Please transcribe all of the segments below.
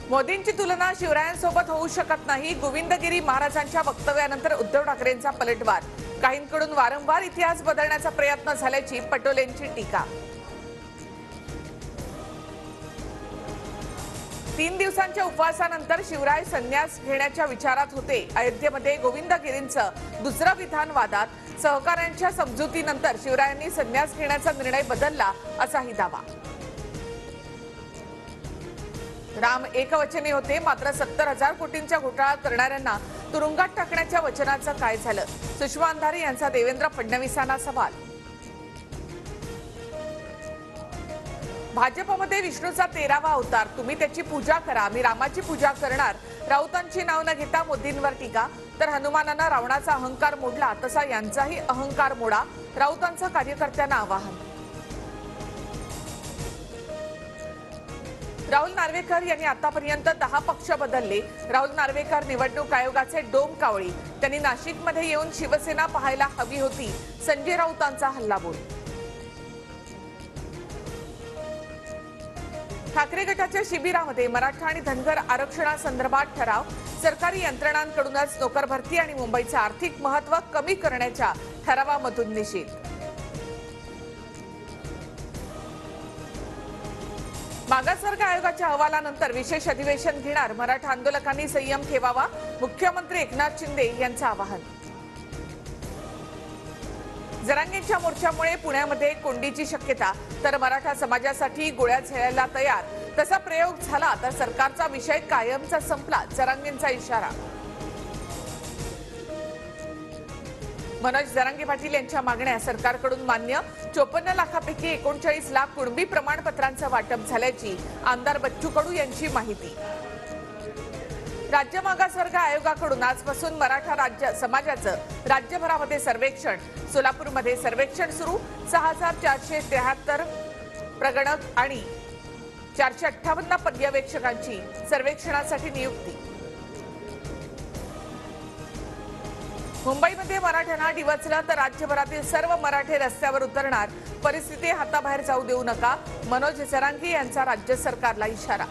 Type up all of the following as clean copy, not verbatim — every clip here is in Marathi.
मोदींची तुलना शिवरायांसोबत होऊ शकत नाही. गोविंदगिरी महाराजांच्या वक्तव्यानंतर उद्धव ठाकरेंचा पलटवार. काहींकडून वारंवार इतिहास बदलण्याचा प्रयत्न झाल्याची पटोलेंची टीका. 3 दिवसांच्या उपवासानंतर शिवराय संन्यास घेण्याच्या विचारात होते. अयोध्येमध्ये गोविंदगिरींचं दुसरं विधान वादात. सहकाऱ्यांच्या समजुतीनंतर शिवरायांनी संन्यास घेण्याचा निर्णय बदलला असाही दावा. राम एकवचनी होते, मात्र 70,000 कोटींचा घोटाळा करणाऱ्यांना तुरुंगात टाकण्याच्या वचनाचं काय झालं? सुषमा अंधारी यांचा देवेंद्र फडणवीसांना सवाल. भाजपमध्ये विष्णूचा 13वा अवतार. तुम्ही त्याची पूजा करा, मी रामाची पूजा करणार. राऊतांची नाव न घेता मोदींवर टीका. तर हनुमानानं रावणाचा अहंकार मोडला तसा यांचाही अहंकार मोडा. राऊतांचं कार्यकर्त्यांना आवाहन. राहुल नार्वेकर यांनी आतापर्यंत 10 पक्ष बदलले. राहुल नार्वेकर निवडणूक आयोगाचे डोमकावळी. त्यांनी नाशिकमध्ये येऊन शिवसेना पाहायला हवी होती. संजय राऊतांचा हल्लाबोल. ठाकरे गटाच्या शिबिरामध्ये मराठा आणि धनगर आरक्षणासंदर्भात ठराव. सरकारी यंत्रणांकडूनच नोकर भरती आणि मुंबईचे आर्थिक महत्त्व कमी करण्याच्या ठरावामधून निषेध. मागासवर्ग आयोगाच्या अहवालानंतर विशेष अधिवेशन घेणार. मराठा आंदोलकांनी संयम ठेवावा. मुख्यमंत्री एकनाथ शिंदे यांचं आवाहन. जरांगेंच्या मोर्चामुळे पुण्यामध्ये कोंडीची शक्यता. तर मराठा समाजासाठी गोळ्या झेलायला तयार. तसा प्रयोग झाला तर सरकारचा विषय कायमचा संपला. जरांगेंचा इशारा. मनोज जरांगे पाटील यांच्या मागण्या सरकारकडून मान्य. 54 लाखापैकी 39 लाख कुणबी प्रमाणपत्रांचं वाटप झाल्याची आमदार बच्चू कडू यांची माहिती. राज्य मागासवर्ग आयोगाकडून आजपासून मराठा राज्य समाजाचं राज्यभरामध्ये सर्वेक्षण. सोलापूरमध्ये सर्वेक्षण सुरू. 6,473 प्रगणक आणि 458 पर्यवेक्षकांची सर्वेक्षणासाठी नियुक्ती. मुंबईमध्ये मराठ्यांना डिवचलं तर राज्यभरातील सर्व मराठे रस्त्यावर उतरणार. परिस्थिती हाताबाहेर जाऊ देऊ नका. मनोज जरांगे यांचा राज्य सरकारला इशारा.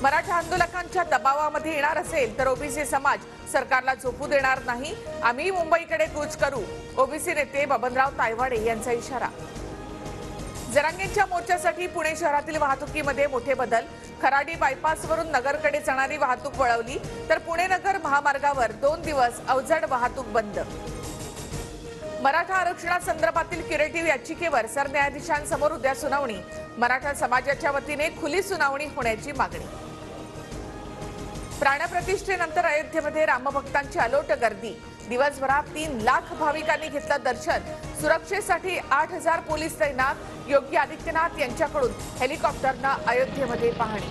मराठा आंदोलकांच्या दबावामध्ये येणार असेल तर ओबीसी समाज सरकारला झोपू देणार नाही. आम्ही मुंबईकडे कूच करू. ओबीसी नेते बबनराव तायवाडे यांचा इशारा. जरांगेंच्या मोर्चासाठी पुणे शहरातील वाहतुकीमध्ये मोठे बदल. खराडी बायपासवरून नगरकडे जाणारी वाहतूक वळवली. तर पुणे नगर महामार्गावर 2 दिवस अवजड वाहतूक बंद. मराठा आरक्षणासंदर्भातील क्युरेटिव्ह याचिकेवर सरन्यायाधीशांसमोर उद्या सुनावणी. मराठा समाजाच्या वतीने खुली सुनावणी होण्याची मागणी. प्राणप्रतिष्ठेनंतर अयोध्येमध्ये रामभक्तांची अलोट गर्दी. दिवसभरात 3 लाख भाविकांनी घेतलं दर्शन. सुरक्षेसाठी 8,000 पोलीस तैनात. योगी आदित्यनाथ यांच्याकडून हेलिकॉप्टरनं अयोध्येमध्ये पाहणी.